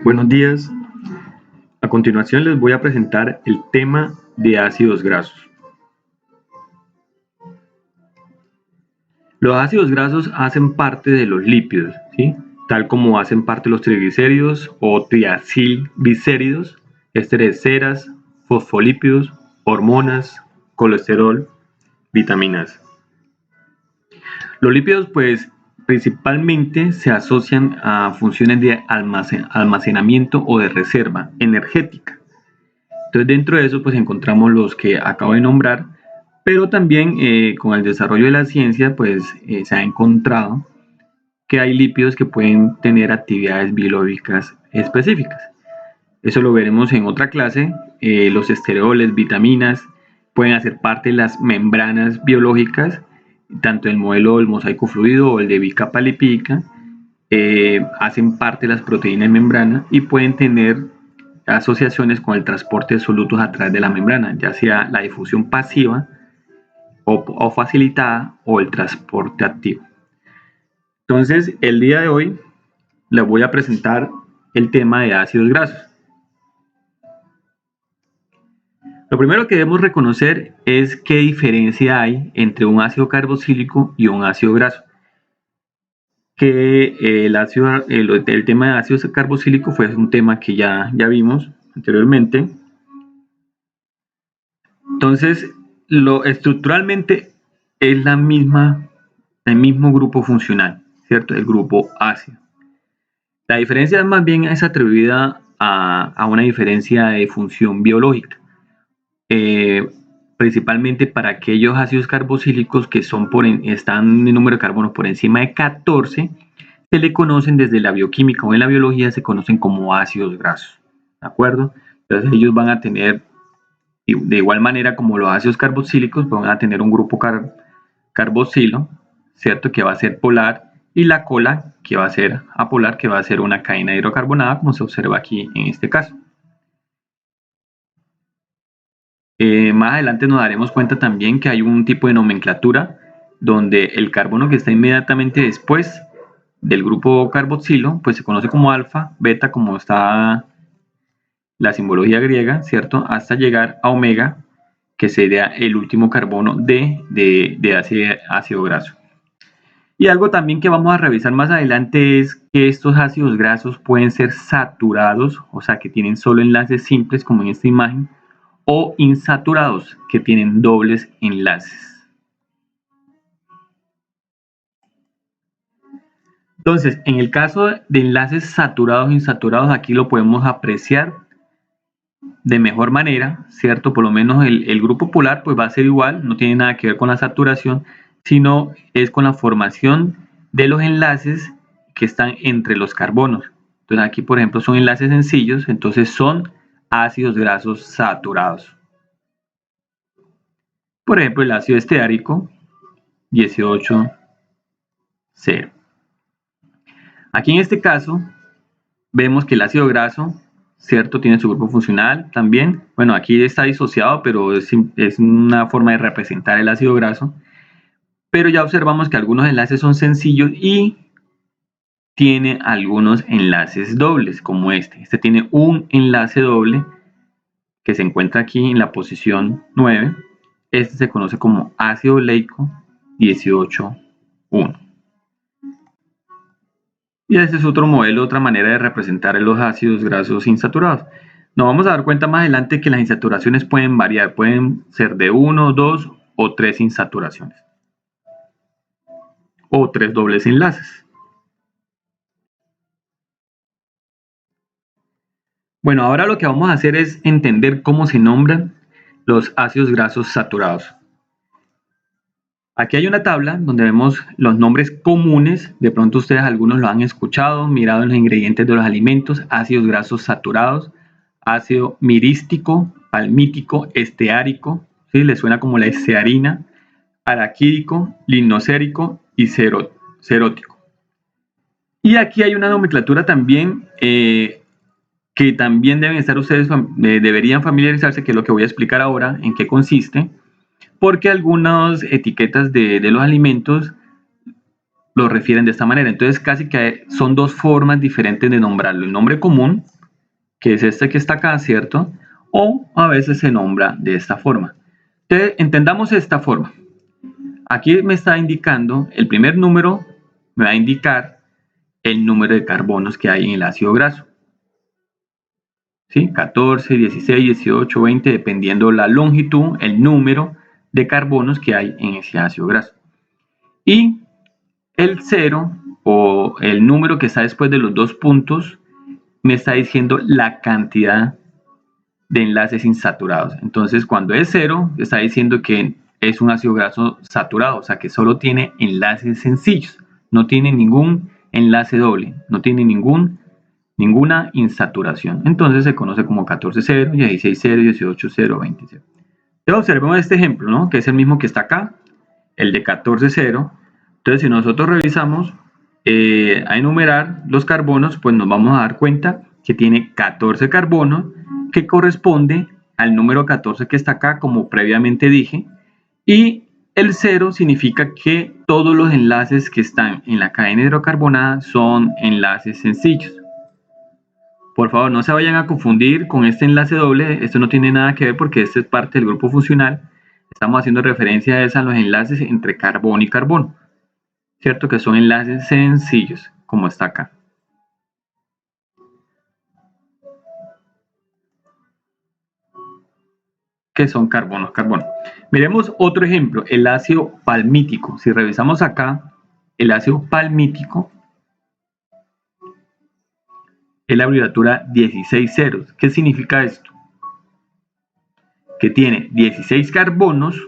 Buenos días. A continuación les voy a presentar el tema de ácidos grasos. Los ácidos grasos hacen parte de los lípidos, ¿sí? Tal como hacen parte los triglicéridos o triacilglicéridos, ésteres de ceras, fosfolípidos, hormonas, colesterol, vitaminas. Los lípidos, pues, principalmente se asocian a funciones de almacenamiento o de reserva energética. Entonces, dentro de eso, pues encontramos los que acabo de nombrar, pero también con el desarrollo de la ciencia, pues se ha encontrado que hay lípidos que pueden tener actividades biológicas específicas. Eso lo veremos en otra clase. Los esteroles, vitaminas, pueden hacer parte de las membranas biológicas, tanto el modelo del mosaico fluido o el de bicapa lipídica, hacen parte de las proteínas de membrana y pueden tener asociaciones con el transporte de solutos a través de la membrana, ya sea la difusión pasiva o facilitada o el transporte activo. Entonces, el día de hoy les voy a presentar el tema de ácidos grasos. Lo primero que debemos reconocer es qué diferencia hay entre un ácido carboxílico y un ácido graso. Que el tema de ácido carboxílico fue un tema que ya vimos anteriormente. Entonces, estructuralmente es el mismo grupo funcional, ¿cierto? El grupo ácido. La diferencia más bien es atribuida a una diferencia de función biológica. Principalmente para aquellos ácidos carboxílicos que están en número de carbono por encima de 14, se le conocen desde la bioquímica o en la biología se conocen como ácidos grasos, ¿de acuerdo? Entonces ellos van a tener, de igual manera como los ácidos carboxílicos, van a tener un grupo carboxilo, ¿cierto? Que va a ser polar, y la cola que va a ser apolar, que va a ser una cadena hidrocarbonada, como se observa aquí en este caso. Más adelante nos daremos cuenta también que hay un tipo de nomenclatura donde el carbono que está inmediatamente después del grupo carboxilo, pues se conoce como alfa, beta, como está la simbología griega, ¿cierto? Hasta llegar a omega, que sería el último carbono de ácido graso. Y algo también que vamos a revisar más adelante es que estos ácidos grasos pueden ser saturados, o sea que tienen solo enlaces simples como en esta imagen, o insaturados, que tienen dobles enlaces. Entonces, en el caso de enlaces saturados e insaturados, aquí lo podemos apreciar de mejor manera, ¿cierto? Por lo menos el grupo polar pues va a ser igual, no tiene nada que ver con la saturación, sino es con la formación de los enlaces que están entre los carbonos. Entonces aquí, por ejemplo, son enlaces sencillos, entonces son ácidos grasos saturados. Por ejemplo, el ácido esteárico, 18,0. Aquí en este caso, vemos que el ácido graso, ¿cierto? Tiene su grupo funcional también. Bueno, aquí está disociado, pero es una forma de representar el ácido graso. Pero ya observamos que algunos enlaces son sencillos y tiene algunos enlaces dobles, como este. Este tiene un enlace doble que se encuentra aquí en la posición 9. Este se conoce como ácido oleico 18,1. Y este es otro modelo, otra manera de representar los ácidos grasos insaturados. Nos vamos a dar cuenta más adelante que las insaturaciones pueden variar, pueden ser de 1, 2 o 3 insaturaciones. O 3 dobles enlaces. Bueno, ahora lo que vamos a hacer es entender cómo se nombran los ácidos grasos saturados. Aquí hay una tabla donde vemos los nombres comunes, de pronto ustedes algunos lo han escuchado, mirado en los ingredientes de los alimentos: ácidos grasos saturados, ácido mirístico, palmítico, esteárico, ¿sí? Les suena como la estearina, araquídico, linosérico y cerótico. Y aquí hay una nomenclatura también que también deben estar ustedes, deberían familiarizarse, que es lo que voy a explicar ahora, en qué consiste, porque algunas etiquetas de los alimentos lo refieren de esta manera. Entonces casi que son dos formas diferentes de nombrarlo: el nombre común, que es este que está acá, ¿cierto? O a veces se nombra de esta forma. Entonces, entendamos esta forma. Aquí me está indicando, el primer número me va a indicar el número de carbonos que hay en el ácido graso. ¿Sí? 14, 16, 18, 20, dependiendo la longitud, el número de carbonos que hay en ese ácido graso. Y el 0 o el número que está después de los dos puntos me está diciendo la cantidad de enlaces insaturados. Entonces, cuando es 0, está diciendo que es un ácido graso saturado, o sea que solo tiene enlaces sencillos, no tiene ningún enlace doble, no tiene ninguna insaturación. Entonces se conoce como 14,0, 16,0, 18,0, 20,0. Entonces observemos este ejemplo, ¿no? Que es el mismo que está acá, el de 14,0. Entonces si nosotros revisamos a enumerar los carbonos, pues nos vamos a dar cuenta que tiene 14 carbonos, que corresponde al número 14 que está acá, como previamente dije, y el 0 significa que todos los enlaces que están en la cadena hidrocarbonada son enlaces sencillos. Por favor, no se vayan a confundir con este enlace doble, esto no tiene nada que ver porque este es parte del grupo funcional. Estamos haciendo referencia a los enlaces entre carbono y carbono, ¿cierto? Que son enlaces sencillos, como está acá. Que son carbono. Miremos otro ejemplo, el ácido palmítico. Si revisamos acá, el ácido palmítico es la abreviatura 16 ceros. ¿Qué significa esto? Que tiene 16 carbonos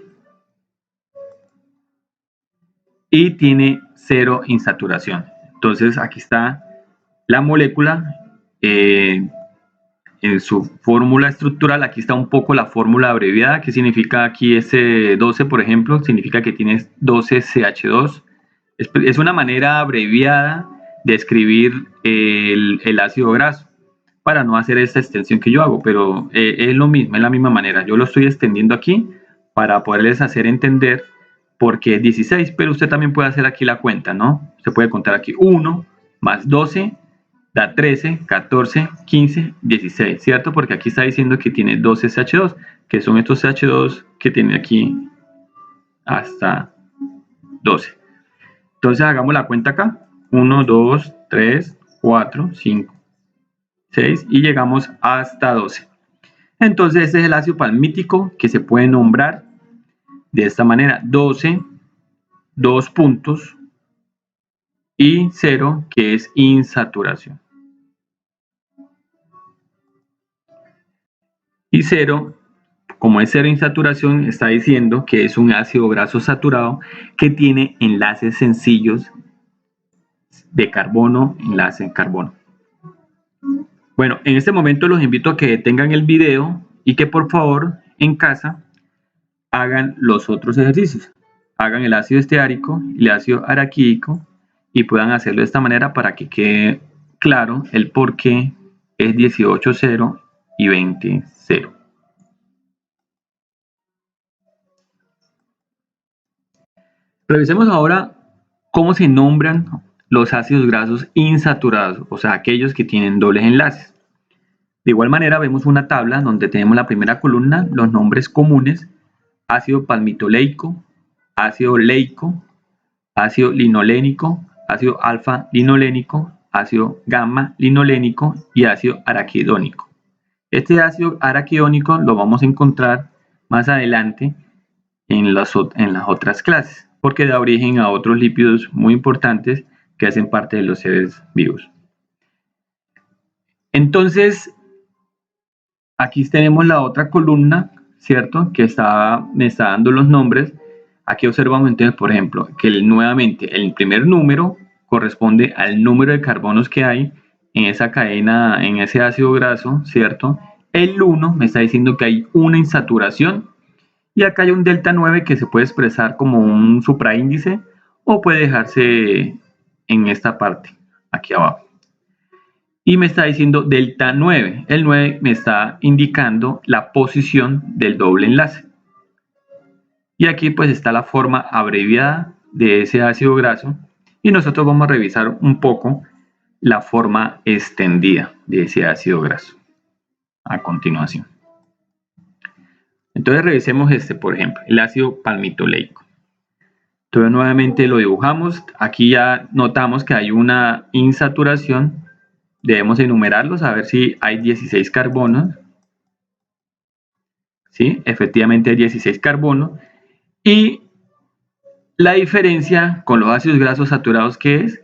y tiene 0 insaturación. Entonces aquí está la molécula en su fórmula estructural. Aquí está un poco la fórmula abreviada. ¿Qué significa aquí ese 12, por ejemplo? Significa que tienes 12CH2. Es una manera abreviada de escribir el ácido graso para no hacer esta extensión que yo hago, pero es lo mismo, es la misma manera. Yo lo estoy extendiendo aquí para poderles hacer entender por qué es 16, pero usted también puede hacer aquí la cuenta, ¿no? Se puede contar aquí 1 más 12 da 13, 14, 15, 16, ¿cierto? Porque aquí está diciendo que tiene 12 CH2, que son estos CH2 que tiene aquí hasta 12. Entonces hagamos la cuenta acá. 1, 2, 3, 4, 5, 6 y llegamos hasta 12. Entonces este es el ácido palmítico que se puede nombrar de esta manera. 12, 2 puntos y 0 que es insaturación. Y 0, como es 0 insaturación, está diciendo que es un ácido graso saturado que tiene enlaces sencillos de carbono, enlace en carbono. Bueno, en este momento los invito a que detengan el video y que por favor en casa hagan los otros ejercicios. Hagan el ácido esteárico y el ácido araquídico y puedan hacerlo de esta manera para que quede claro el por qué es 18,0 y 20,0. Revisemos ahora cómo se nombran los ácidos grasos insaturados, o sea, aquellos que tienen dobles enlaces. De igual manera, vemos una tabla donde tenemos la primera columna, los nombres comunes: ácido palmitoleico, ácido leico, ácido linolénico, ácido alfa-linolénico, ácido gamma-linolénico y ácido araquidónico. Este ácido araquidónico lo vamos a encontrar más adelante en las otras clases, porque da origen a otros lípidos muy importantes que hacen parte de los seres vivos. Entonces, aquí tenemos la otra columna, ¿cierto? Que me está dando los nombres. Aquí observamos entonces, por ejemplo, que nuevamente el primer número corresponde al número de carbonos que hay en esa cadena, en ese ácido graso, ¿cierto? El 1 me está diciendo que hay una insaturación. Y acá hay un delta 9 que se puede expresar como un supraíndice o puede dejarse en esta parte, aquí abajo. Y me está diciendo delta 9. El 9 me está indicando la posición del doble enlace. Y aquí pues está la forma abreviada de ese ácido graso. Y nosotros vamos a revisar un poco la forma extendida de ese ácido graso. a continuación. Entonces revisemos por ejemplo, el ácido palmitoleico. Entonces nuevamente lo dibujamos. Aquí ya notamos que hay una insaturación. Debemos enumerarlos a ver si hay 16 carbonos. ¿Sí? Efectivamente hay 16 carbonos. Y la diferencia con los ácidos grasos saturados, ¿qué es?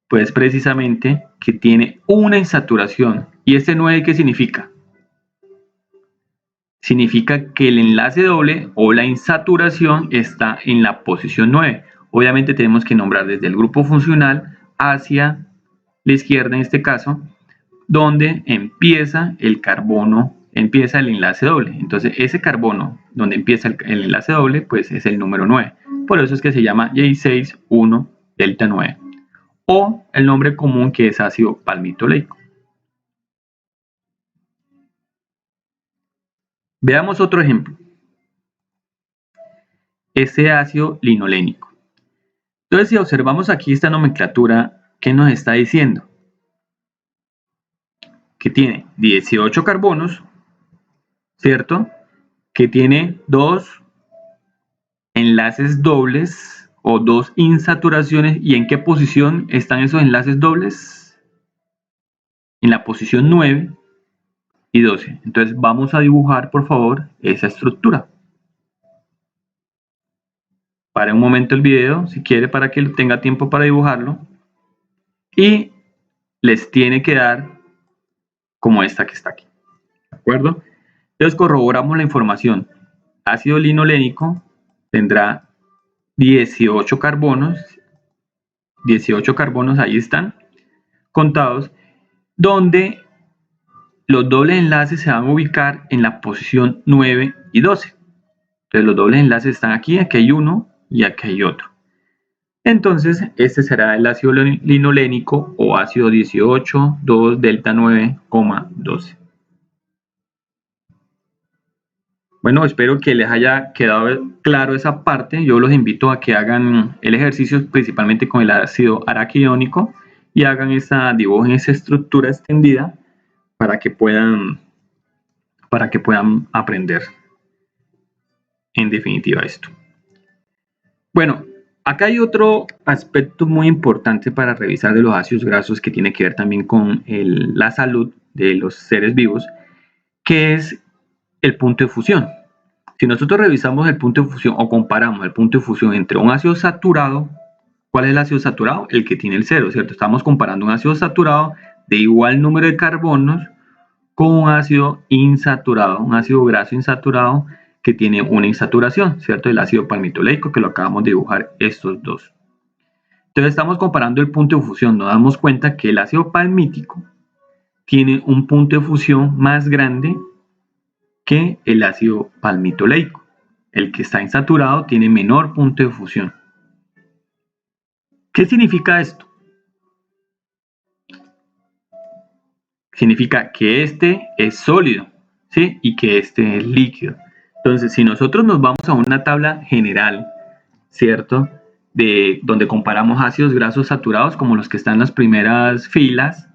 Pues precisamente que tiene una insaturación. ¿Y este 9 qué significa? Significa que el enlace doble o la insaturación está en la posición 9. Obviamente tenemos que nombrar desde el grupo funcional hacia la izquierda en este caso, donde empieza el carbono, empieza el enlace doble. Entonces ese carbono donde empieza el enlace doble, pues es el número 9. Por eso es que se llama J6,1 delta 9. O el nombre común que es ácido palmitoleico. Veamos otro ejemplo. Este ácido linolénico. Entonces, si observamos aquí esta nomenclatura, ¿qué nos está diciendo? Que tiene 18 carbonos, ¿cierto? Que tiene 2 enlaces dobles o 2 insaturaciones. ¿Y en qué posición están esos enlaces dobles? En la posición 9 y 12. Entonces vamos a dibujar, por favor, esa estructura. Para un momento el video, si quiere, para que tenga tiempo para dibujarlo. Y les tiene que dar como esta que está aquí. ¿De acuerdo? Entonces corroboramos la información. Ácido linolénico tendrá 18 carbonos. 18 carbonos, ahí están, contados, donde los dobles enlaces se van a ubicar en la posición 9 y 12. Entonces los dobles enlaces están aquí hay uno y aquí hay otro. Entonces este será el ácido linolénico o ácido 18, 2, delta 9, 12. Bueno, espero que les haya quedado claro esa parte. Yo los invito a que hagan el ejercicio principalmente con el ácido araquidónico y dibujen esa estructura extendida para que puedan aprender en definitiva esto. Bueno, acá hay otro aspecto muy importante para revisar de los ácidos grasos que tiene que ver también con la salud de los seres vivos, que es el punto de fusión. Si nosotros revisamos el punto de fusión o comparamos el punto de fusión entre un ácido saturado, ¿cuál es el ácido saturado? El que tiene el cero, ¿cierto? Estamos comparando un ácido saturado de igual número de carbonos con un ácido insaturado, un ácido graso insaturado que tiene una insaturación, ¿cierto? El ácido palmitoleico, que lo acabamos de dibujar estos dos. Entonces estamos comparando el punto de fusión, nos damos cuenta que el ácido palmítico tiene un punto de fusión más grande que el ácido palmitoleico. El que está insaturado tiene menor punto de fusión. ¿Qué significa esto? Significa que este es sólido, ¿sí? Y que este es líquido. Entonces, si nosotros nos vamos a una tabla general, ¿cierto? Donde comparamos ácidos grasos saturados como los que están en las primeras filas,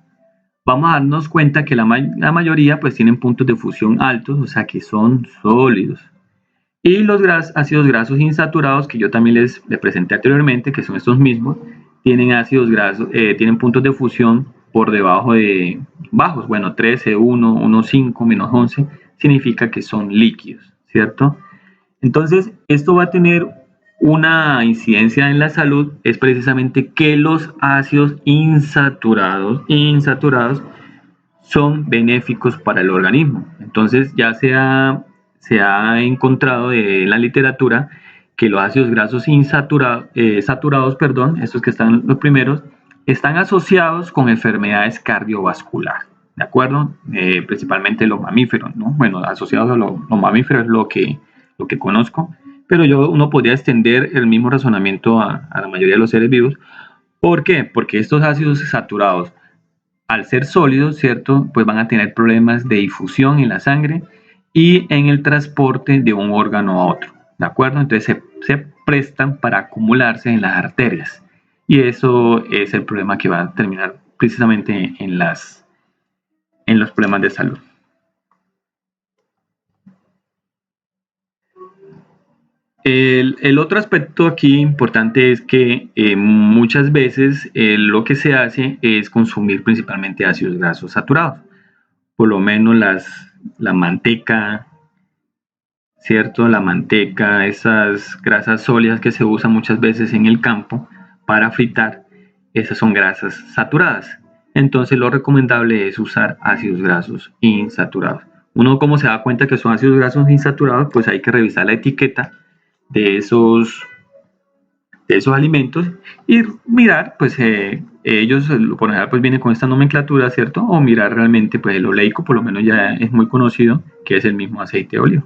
vamos a darnos cuenta que la mayoría pues tienen puntos de fusión altos, o sea que son sólidos. Y los ácidos grasos insaturados, que yo también les presenté anteriormente, que son estos mismos, tienen ácidos grasos, tienen puntos de fusión por debajo de bajos, bueno, 13, 1, 1, 5, menos 11, significa que son líquidos, ¿cierto? Entonces, esto va a tener una incidencia en la salud, es precisamente que los ácidos insaturados son benéficos para el organismo. Entonces, ya se ha encontrado en la literatura que los ácidos grasos saturados, estos que están los primeros, están asociados con enfermedades cardiovasculares, ¿de acuerdo? Principalmente los mamíferos, ¿no? Bueno, asociados a los mamíferos es lo que conozco, pero uno podría extender el mismo razonamiento a la mayoría de los seres vivos. ¿Por qué? Porque estos ácidos saturados, al ser sólidos, ¿cierto? Pues van a tener problemas de difusión en la sangre y en el transporte de un órgano a otro, ¿de acuerdo? Entonces se prestan para acumularse en las arterias y eso es el problema que va a terminar precisamente en los problemas de salud. El otro aspecto aquí importante es que muchas veces lo que se hace es consumir principalmente ácidos grasos saturados. Por lo menos la manteca, ¿cierto? La manteca, esas grasas sólidas que se usan muchas veces en el campo para fritar, esas son grasas saturadas. Entonces lo recomendable es usar ácidos grasos insaturados. Uno como se da cuenta que son ácidos grasos insaturados, pues hay que revisar la etiqueta de esos alimentos y mirar, pues ellos por general pues vienen con esta nomenclatura, ¿cierto? O mirar realmente pues el oleico, por lo menos ya es muy conocido, que es el mismo aceite de oliva.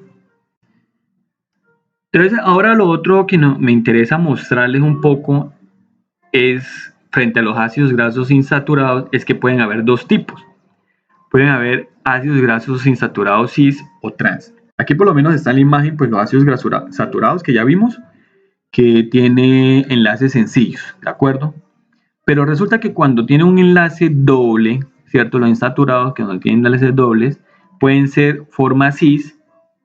Entonces, ahora lo otro que me interesa mostrarles un poco es, frente a los ácidos grasos insaturados, es que pueden haber dos tipos. Pueden haber ácidos grasos insaturados cis o trans. Aquí por lo menos está en la imagen, pues los ácidos grasos saturados que ya vimos, que tiene enlaces sencillos, ¿de acuerdo? Pero resulta que cuando tiene un enlace doble, ¿cierto? Los insaturados que no tienen enlaces dobles, pueden ser forma cis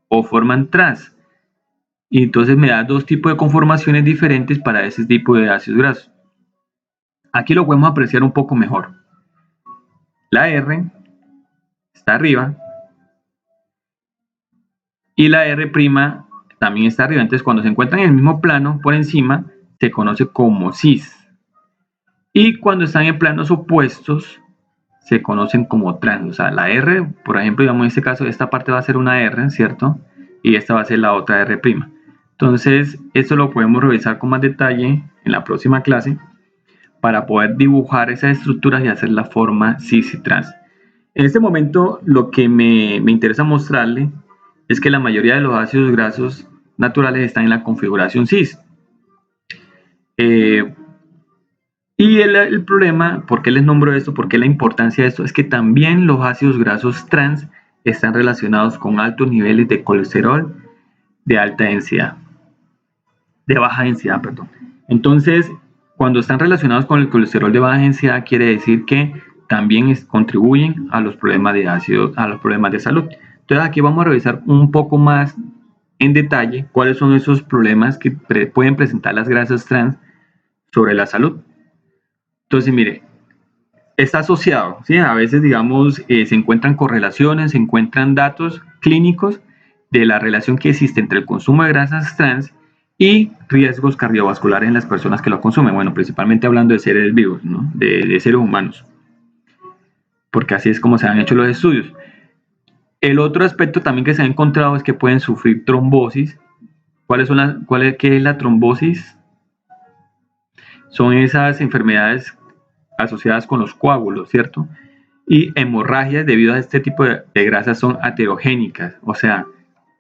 o forma trans. Y entonces me da dos tipos de conformaciones diferentes para ese tipo de ácidos grasos. Aquí lo podemos apreciar un poco mejor. La R está arriba y la R' también está arriba. Entonces cuando se encuentran en el mismo plano por encima, se conoce como cis. Y cuando están en planos opuestos, se conocen como trans. O sea, la R, por ejemplo, digamos en este caso, esta parte va a ser una R, ¿cierto? Y esta va a ser la otra R'. Entonces, esto lo podemos revisar con más detalle en la próxima clase para poder dibujar esas estructuras y hacer la forma cis y trans. En este momento, lo que me interesa mostrarle es que la mayoría de los ácidos grasos naturales están en la configuración cis. Y el problema, ¿por qué les nombro esto? ¿Por qué la importancia de esto? Es que también los ácidos grasos trans están relacionados con altos niveles de colesterol de alta densidad, de baja densidad, perdón. Entonces, cuando están relacionados con el colesterol de baja densidad, quiere decir que también contribuyen a los problemas de ácido, a los problemas de salud. Entonces, aquí vamos a revisar un poco más en detalle cuáles son esos problemas que pueden presentar las grasas trans sobre la salud. Entonces, mire, está asociado, ¿sí? A veces, digamos, se encuentran correlaciones, se encuentran datos clínicos de la relación que existe entre el consumo de grasas trans y riesgos cardiovasculares en las personas que lo consumen. Bueno, principalmente hablando de seres vivos, ¿no? De seres humanos, porque así es como se han hecho los estudios. El otro aspecto también que se ha encontrado es que pueden sufrir trombosis. ¿Qué es la trombosis? Son esas enfermedades asociadas con los coágulos, ¿cierto? Y hemorragias debido a este tipo de grasas son aterogénicas. O sea,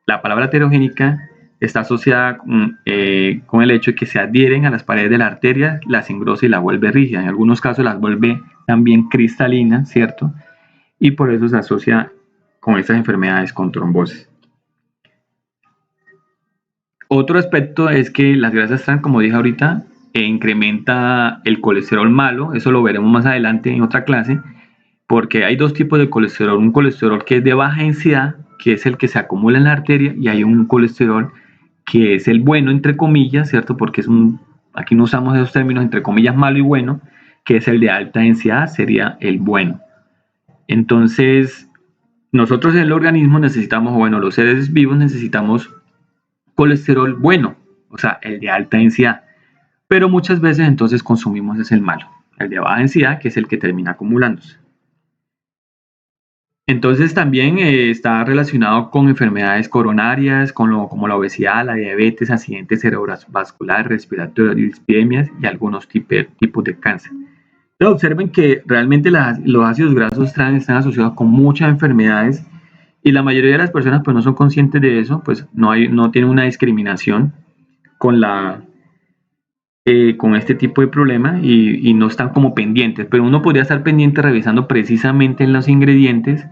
la palabra aterogénica está asociada con el hecho de que se adhieren a las paredes de la arteria, las engrosa y la vuelve rígida. En algunos casos las vuelve también cristalinas, ¿cierto? Y por eso se asocia con estas enfermedades con trombosis. Otro aspecto es que las grasas trans, como dije ahorita, incrementa el colesterol malo. Eso lo veremos más adelante en otra clase, porque hay dos tipos de colesterol. Un colesterol que es de baja densidad, que es el que se acumula en la arteria, y hay un colesterol que es el bueno, entre comillas, ¿cierto? Porque aquí no usamos esos términos, entre comillas, malo y bueno, que es el de alta densidad, sería el bueno. Entonces, nosotros en el organismo necesitamos, bueno, los seres vivos necesitamos colesterol bueno, o sea, el de alta densidad. Pero muchas veces entonces consumimos es el malo, el de baja densidad, que es el que termina acumulándose. Entonces también está relacionado con enfermedades coronarias, como la obesidad, la diabetes, accidentes cerebrovasculares, respiratorios, displemias y algunos tipos de cáncer. Entonces observen que realmente los ácidos grasos trans están asociados con muchas enfermedades y la mayoría de las personas pues no son conscientes de eso, pues no tienen una discriminación con con este tipo de problema y no están como pendientes, pero uno podría estar pendiente revisando precisamente en los ingredientes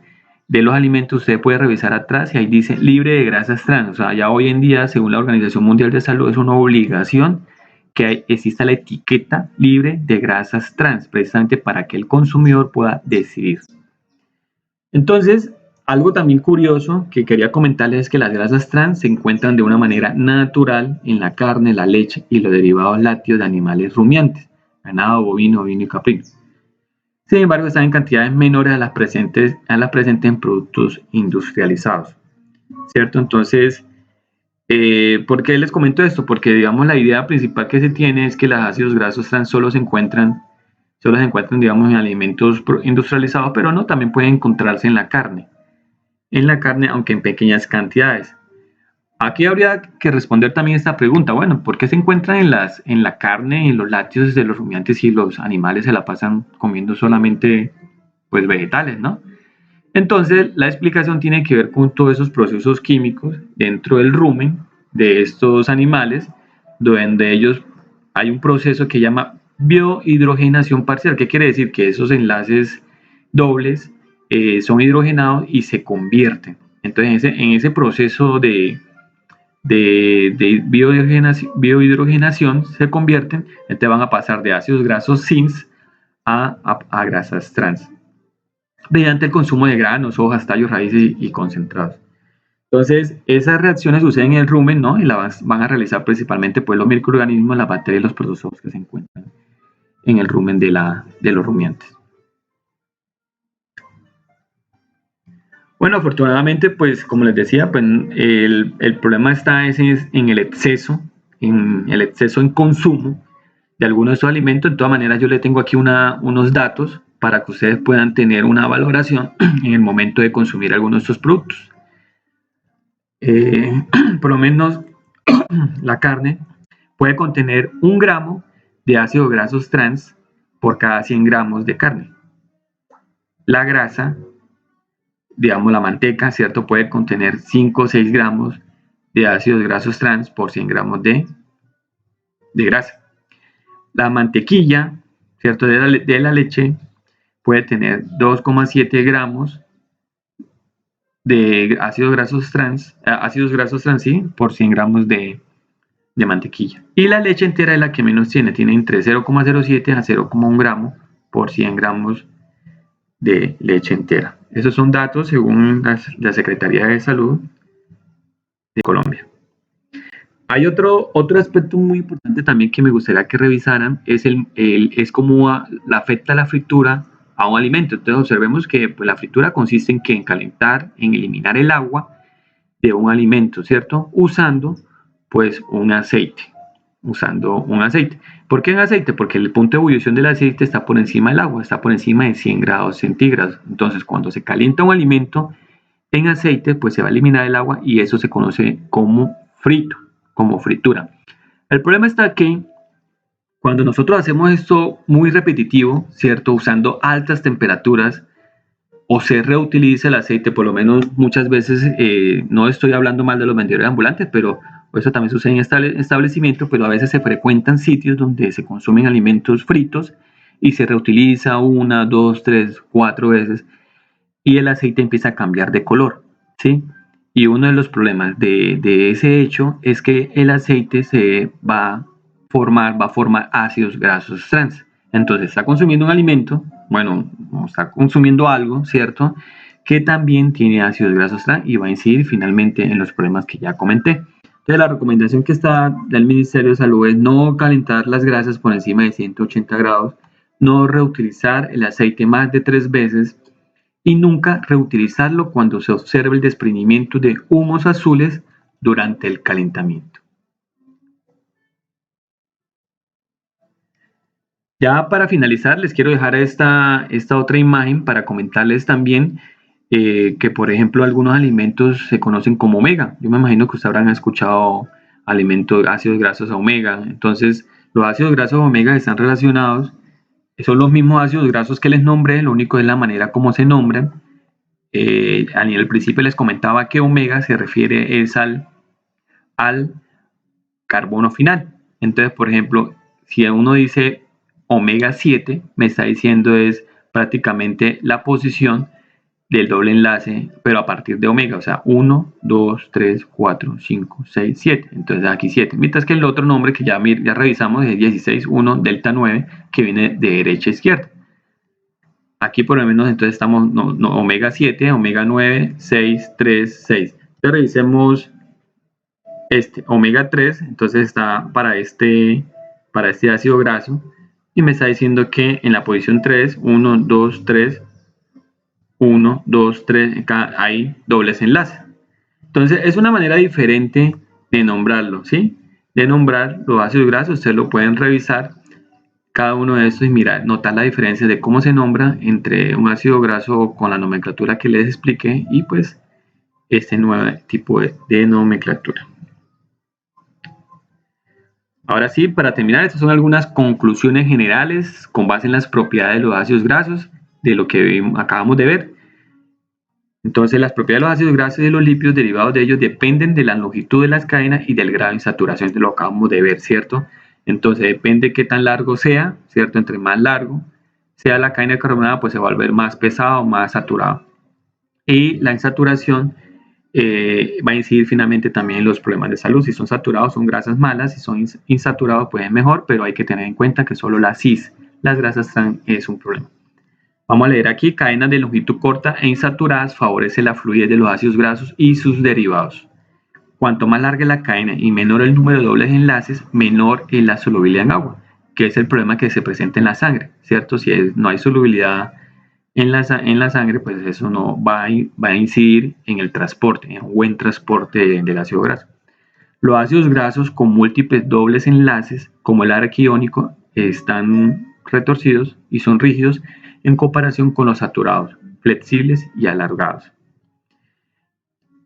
de los alimentos. Usted puede revisar atrás y ahí dice libre de grasas trans. O sea, ya hoy en día, según la Organización Mundial de Salud, es una obligación que exista la etiqueta libre de grasas trans, precisamente para que el consumidor pueda decidir. Entonces, Algo también curioso que quería comentarles es que las grasas trans se encuentran de una manera natural en la carne, la leche y los derivados lácteos de animales rumiantes, ganado, bovino, ovino y caprino. Sin embargo, están en cantidades menores a las presentes en productos industrializados, ¿cierto? Entonces, ¿por qué les comento esto? Porque, digamos, la idea principal que se tiene es que los ácidos grasos trans solo se encuentran, digamos, en alimentos industrializados, pero no, también pueden encontrarse en la carne, aunque en pequeñas cantidades. Aquí habría que responder también esta pregunta, bueno, ¿por qué se encuentran en la carne, en los lácteos de los rumiantes y los animales se la pasan comiendo solamente pues vegetales, ¿no? Entonces, la explicación tiene que ver con todos esos procesos químicos dentro del rumen de estos animales, donde ellos hay un proceso que llama biohidrogenación parcial. ¿Qué quiere decir? Que esos enlaces dobles son hidrogenados y se convierten. Entonces, en ese proceso de biohidrogenación se convierten, entonces van a pasar de ácidos grasos cis a grasas trans mediante el consumo de granos, hojas, tallos, raíces y concentrados. Entonces, esas reacciones suceden en el rumen, ¿no? Y las van a realizar principalmente pues, los microorganismos, las bacterias y los protozoos que se encuentran en el rumen de los rumiantes. Bueno, afortunadamente, pues como les decía, pues, el problema está en el exceso, en consumo de algunos de estos alimentos. De todas maneras, yo le tengo aquí unos datos para que ustedes puedan tener una valoración en el momento de consumir algunos de estos productos. Por lo menos la carne puede contener 1 gramo de ácidos grasos trans por cada 100 gramos de carne. La grasa, digamos la manteca, ¿cierto? Puede contener 5 o 6 gramos de ácidos grasos trans por 100 gramos de grasa. La mantequilla, ¿cierto? De la leche puede tener 2,7 gramos de ácidos grasos trans, sí, por 100 gramos de mantequilla. Y la leche entera es la que menos tiene entre 0,07 a 0,1 gramo por 100 gramos de leche entera. Esos son datos según la Secretaría de Salud de Colombia. Hay otro aspecto muy importante también que me gustaría que revisaran, es cómo la afecta la fritura a un alimento. Entonces observemos que pues, la fritura consiste en calentar, en eliminar el agua de un alimento, ¿cierto? Usando pues un aceite. ¿Por qué un aceite? Porque el punto de ebullición del aceite está por encima del agua, está por encima de 100 grados centígrados. Entonces cuando se calienta un alimento en aceite, pues se va a eliminar el agua y eso se conoce como frito, como fritura. El problema está que cuando nosotros hacemos esto muy repetitivo, ¿cierto? Usando altas temperaturas, o se reutiliza el aceite, por lo menos muchas veces, no estoy hablando mal de los vendedores ambulantes, pero eso también sucede en establecimientos, pero a veces se frecuentan sitios donde se consumen alimentos fritos y se reutiliza 1, 2, 3, 4 veces y el aceite empieza a cambiar de color, ¿sí? Y uno de los problemas de ese hecho es que el aceite se va a formar ácidos grasos trans. Entonces está consumiendo un alimento, bueno, está consumiendo algo, ¿cierto? Que también tiene ácidos grasos trans y va a incidir finalmente en los problemas que ya comenté. Entonces la recomendación que está del Ministerio de Salud es no calentar las grasas por encima de 180 grados, no reutilizar el aceite más de 3 veces y nunca reutilizarlo cuando se observe el desprendimiento de humos azules durante el calentamiento. Ya para finalizar, les quiero dejar esta otra imagen para comentarles también que, por ejemplo, algunos alimentos se conocen como omega. Yo me imagino que ustedes habrán escuchado ácidos grasos omega. Entonces, los ácidos grasos omega están relacionados, son los mismos ácidos grasos que les nombré, lo único es la manera como se nombran. Al principio les comentaba que omega se refiere al carbono final. Entonces, por ejemplo, si uno dice omega 7, me está diciendo es prácticamente la posición del doble enlace, pero a partir de omega, o sea, 1, 2, 3, 4, 5, 6, 7. Entonces aquí 7. Mientras que el otro nombre que ya revisamos es 16, 1, delta 9, que viene de derecha a izquierda. Aquí por lo menos entonces estamos omega 7, omega 9, 6, 3, 6. Entonces revisemos este omega 3, entonces está para este ácido graso y me está diciendo que en la posición 3, 1, 2, 3, 1, 2, 3, hay dobles enlaces. Entonces es una manera diferente de nombrarlo, ¿sí? De nombrar los ácidos grasos, ustedes lo pueden revisar cada uno de estos y mirar, notar la diferencia de cómo se nombra entre un ácido graso con la nomenclatura que les expliqué y pues este nuevo tipo de nomenclatura. Ahora sí, para terminar, estas son algunas conclusiones generales con base en las propiedades de los ácidos grasos, de lo que acabamos de ver. Entonces, las propiedades de los ácidos grasos y de los lípidos derivados de ellos dependen de la longitud de las cadenas y del grado de insaturación, de lo que acabamos de ver, ¿cierto? Entonces, depende de qué tan largo sea, ¿cierto? Entre más largo sea la cadena carbonada, pues se va a volver más pesado, más saturado. Y la insaturación va a incidir finalmente también en los problemas de salud. Si son saturados, son grasas malas. Si son insaturados, pues es mejor, pero hay que tener en cuenta que solo la cis, las grasas trans, es un problema. Vamos a leer aquí, cadenas de longitud corta e insaturadas favorece la fluidez de los ácidos grasos y sus derivados. Cuanto más larga la cadena y menor el número de dobles enlaces, menor es la solubilidad en agua, que es el problema que se presenta en la sangre, ¿cierto? Si no hay solubilidad en la sangre, pues eso no va a incidir en el transporte, en un buen transporte del ácido graso. Los ácidos grasos con múltiples dobles enlaces, como el araquidónico, están retorcidos y son rígidos en comparación con los saturados, flexibles y alargados.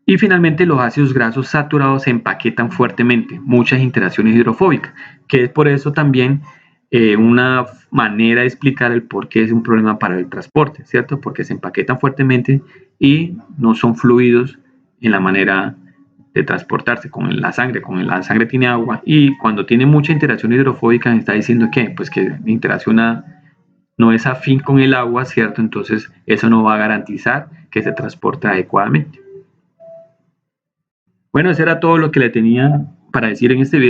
Y finalmente los ácidos grasos saturados se empaquetan fuertemente, muchas interacciones hidrofóbicas, que es por eso también una manera de explicar el por qué es un problema para el transporte, ¿cierto? Porque se empaquetan fuertemente y no son fluidos en la manera de transportarse con la sangre. Con la sangre tiene agua y cuando tiene mucha interacción hidrofóbica está diciendo que pues que interacciona no es afín con el agua, ¿cierto? Entonces eso no va a garantizar que se transporte adecuadamente. Bueno, eso era todo lo que le tenía para decir en este video.